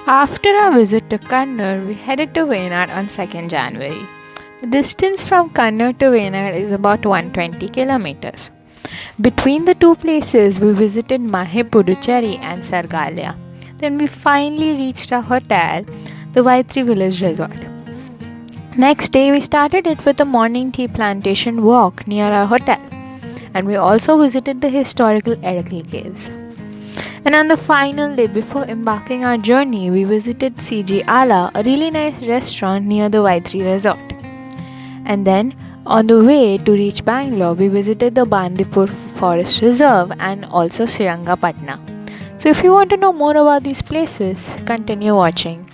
After our visit to Kannur, we headed to Wayanad on 2nd January. The distance from Kannur to Wayanad is about 120 kilometers. Between the two places, we visited Mahe Puducherry and Sargalia. Then we finally reached our hotel, the Vaitri Village Resort. Next day, we started it with a morning tea plantation walk near our hotel, and we also visited the historical Erakli caves. And on the final day before embarking our journey, we visited CG Ala, a really nice restaurant near the Vaitri resort. And then on the way to reach Bangalore, we visited the Bandipur Forest Reserve and also Srirangapatna. So if you want to know more about these places, continue watching.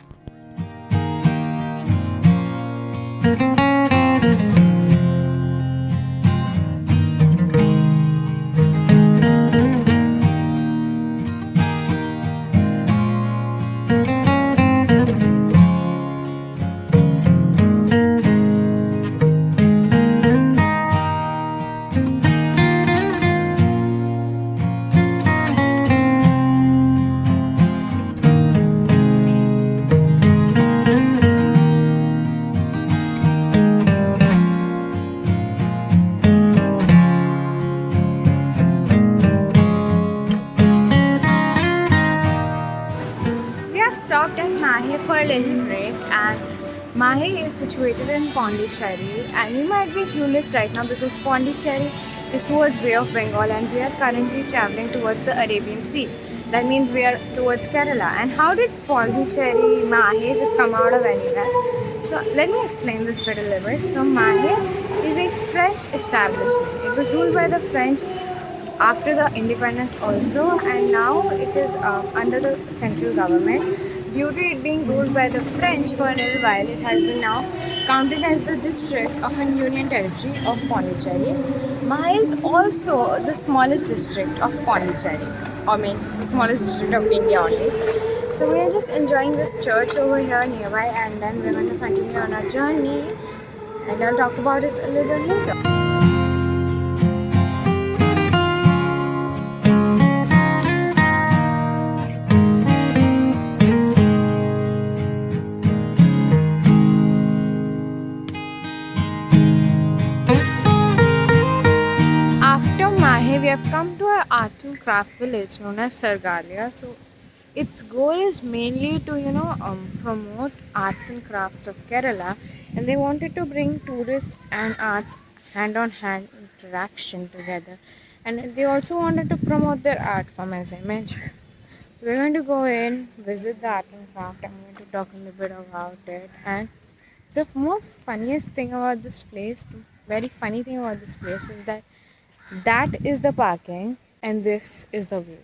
We have stopped at Mahe for a little break, and Mahe is situated in Pondicherry, and you might be clueless right now because Pondicherry is towards Bay of Bengal and we are currently traveling towards the Arabian Sea. That means we are towards Kerala. And how did Pondicherry, Mahe just come out of anywhere? So let me explain this bit a little bit. So Mahe is a French establishment. It was ruled by the French after the independence also, and now it is under the central government. Due to it being ruled by the French for a little while, it has been now counted as the district of an union territory of Pondicherry. Mahe is also the smallest district of Pondicherry, I mean the smallest district of India only. So we are just enjoying this church over here nearby, and then we're going to continue on our journey, and I'll talk about it a little bit later. After Mahe, we have come to an art and craft village known as Sargalia. So its goal is mainly to promote arts and crafts of Kerala, and they wanted to bring tourists and arts hand on hand interaction together, and they also wanted to promote their art form, as I mentioned. We're going to go in, visit the art and craft. I'm going to talk a little bit about it. And the most funniest thing about this place, the very funny thing about this place is that is the parking and this is the view.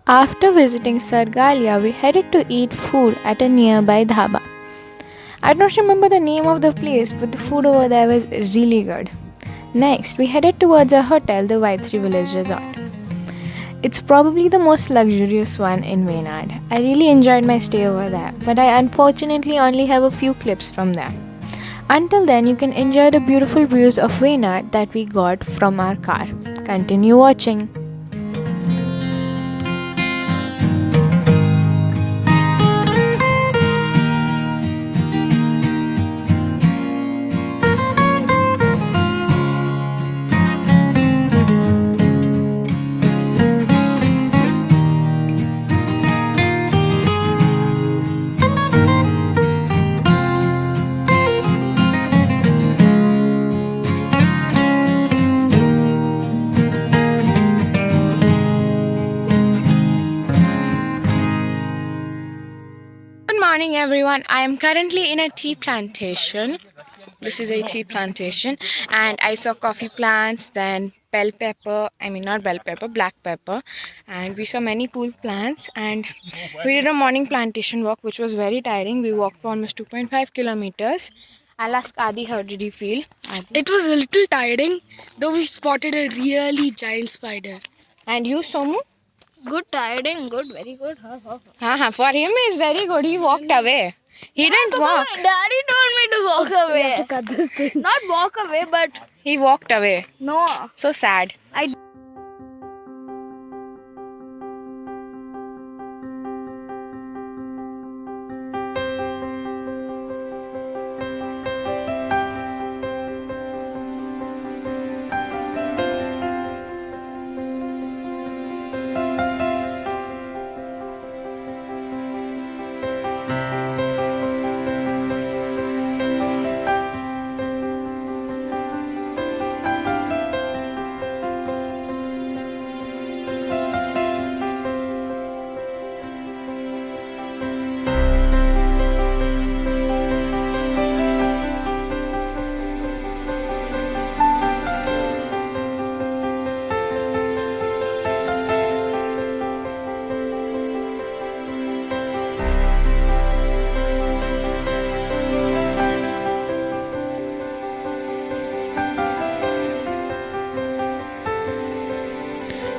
After visiting Sargalia, we headed to eat food at a nearby dhaba. I don't remember the name of the place, but the food over there was really good. Next, we headed towards our hotel, the Vaitri Village Resort. It's probably the most luxurious one in Wayanad. I really enjoyed my stay over there, but I unfortunately only have a few clips from there. Until then, you can enjoy the beautiful views of Wayanad that we got from our car. Continue watching. morning, everyone. I am currently in a tea plantation. This is a tea plantation, and I saw coffee plants, then bell pepper. I mean, not bell pepper, black pepper, and we saw many cool plants. And we did a morning plantation walk, which was very tiring. We walked for almost 2.5 kilometers. I'll ask Adi, how did you feel? Adi? It was a little tiring, though we spotted a really giant spider. And you, Somu? Good tiring, good, very good. For him, it's very good. He walked away. He didn't walk. Daddy told me to walk away. We have to cut this thing. Not walk away, but He walked away. no. So sad.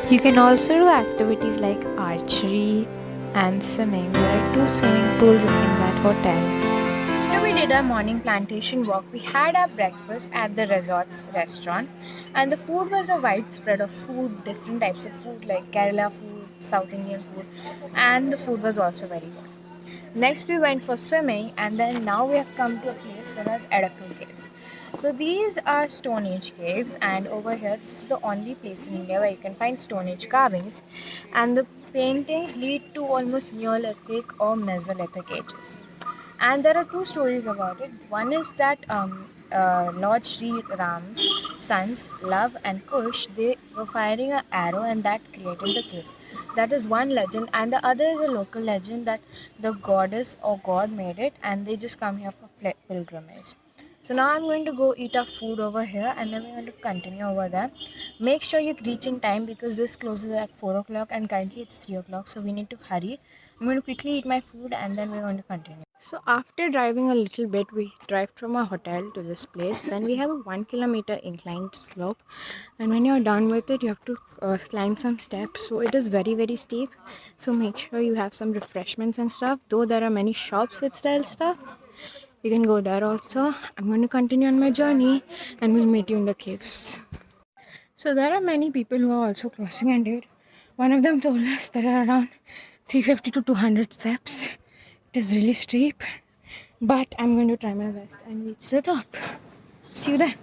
You can also do activities like archery and swimming. There are 2 swimming pools in that hotel. After we did our morning plantation walk, we had our breakfast at the resort's restaurant, and the food was a wide spread of food, different types of food like Kerala food, South Indian food, and the food was also very good. Next we went for swimming, and then now we have come to a place known as Edakal Caves. So these are Stone Age caves, and over here this is the only place in India where you can find Stone Age carvings, and the paintings lead to almost Neolithic or Mesolithic ages. And there are 2 stories about it. One is that Lord Sri Ram's sons, Love and Kush, they were firing an arrow and that created the caves. That is one legend, and the other is a local legend that the goddess or god made it and they just come here for pilgrimage. So now I'm going to go eat our food over here and then we're going to continue over there. Make sure you reach in time because this closes at 4 o'clock and currently it's 3 o'clock, so we need to hurry. I'm going to quickly eat my food and then we're going to continue. So after driving a little bit, we drive from our hotel to this place. Then we have a 1 kilometer inclined slope, and when you're done with it, you have to climb some steps. So it is very, very steep. So make sure you have some refreshments and stuff. Though there are many shops with style stuff, you can go there also. I'm going to continue on my journey, and we'll meet you in the caves. So there are many people who are also crossing and it. One of them told us there are around 350 to 200 steps. It is really steep, but I'm going to try my best and reach the top. See you there.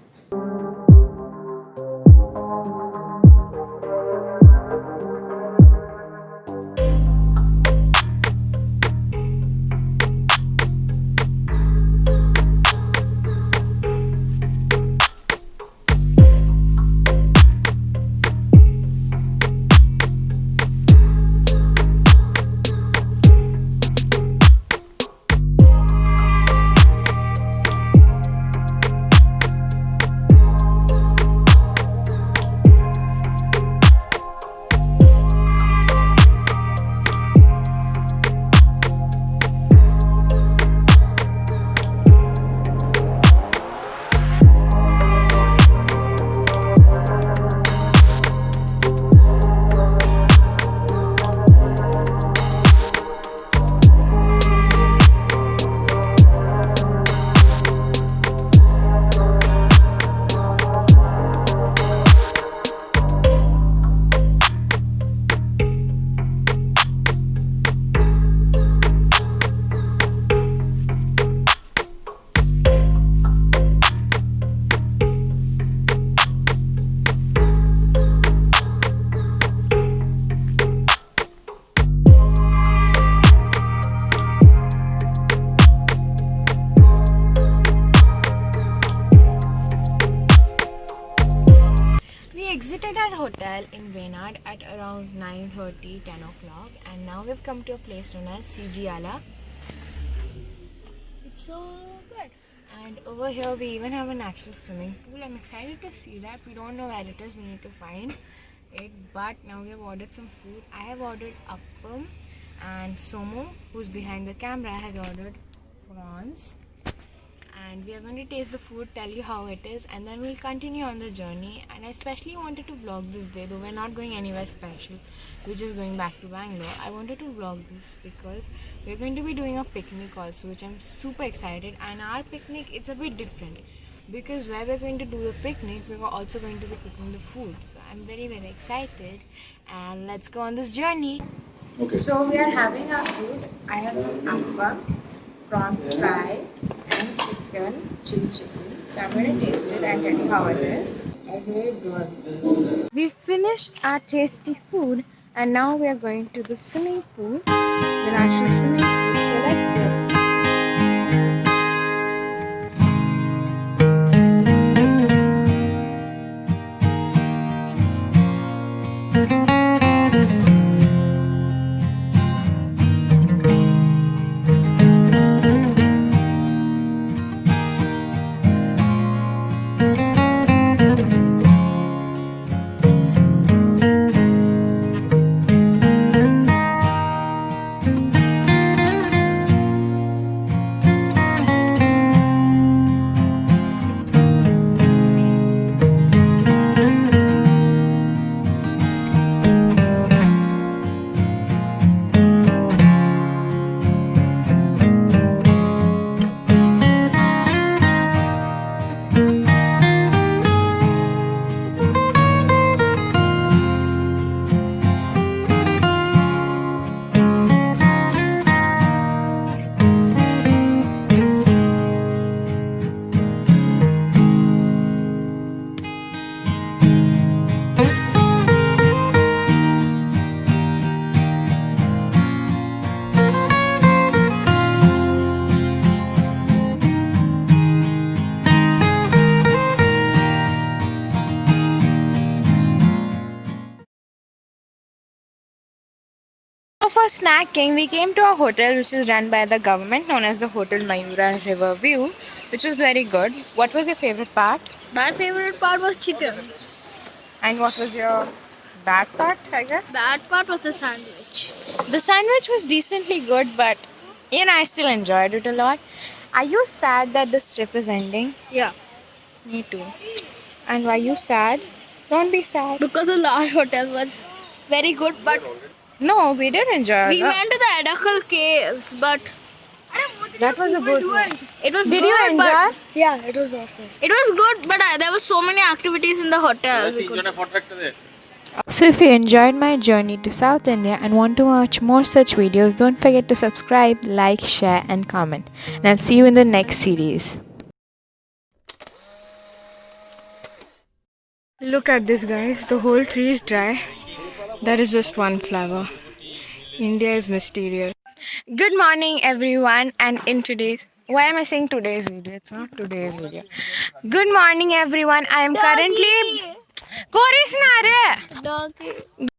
Exited our hotel in Wayanad at around 9:30, 10 o'clock, and now we've come to a place known as CG Ala. so good. And over here we even have a natural swimming pool. I'm excited to see that. We don't know where it is. We need to find it. But now we have ordered some food. I have ordered appam, and Somo, who's behind the camera, has ordered prawns. And we are going to taste the food, tell you how it is, and then we'll continue on the journey. And I especially wanted to vlog this day, though we're not going anywhere special, we're just going back to Bangalore. I wanted to vlog this because we're going to be doing a picnic also, which I'm super excited. And our picnic, it's a bit different because where we're going to do the picnic, we're also going to be cooking the food. So I'm very excited, and let's go on this journey. Okay. So we are having our food. I have some appam, prawn fry, and chili chicken. So I'm going to taste it and tell you how it is. It's very good. We finished our tasty food, and now we are going to the swimming pool, the natural swimming pool. So let's go. So for snacking, we came to a hotel which is run by the government, known as the Hotel Mayura Riverview, which was very good. What was your favorite part? My favorite part was chicken. And what was your bad part, I guess? Bad part was the sandwich. The sandwich was decently good, but I still enjoyed it a lot. Are you sad that this trip is ending? Yeah. Me too. And why you sad? Don't be sad. Because the last hotel was very good, but No, we did enjoy we it. went to the Adakal caves, but That was a good one. it was Did good, you enjoy? but yeah, it was awesome. It was good, but there were so many activities in the hotel. So if you enjoyed my journey to South India and want to watch more such videos, don't forget to subscribe, like, share and comment. And I'll see you in the next series. Look at this, guys. The whole tree is dry. That is just one flower. India is mysterious. Good morning, everyone. And in today's... Why am I saying today's video? It's not today's video. Good morning, everyone. I am currently... Korisnare! Doggy.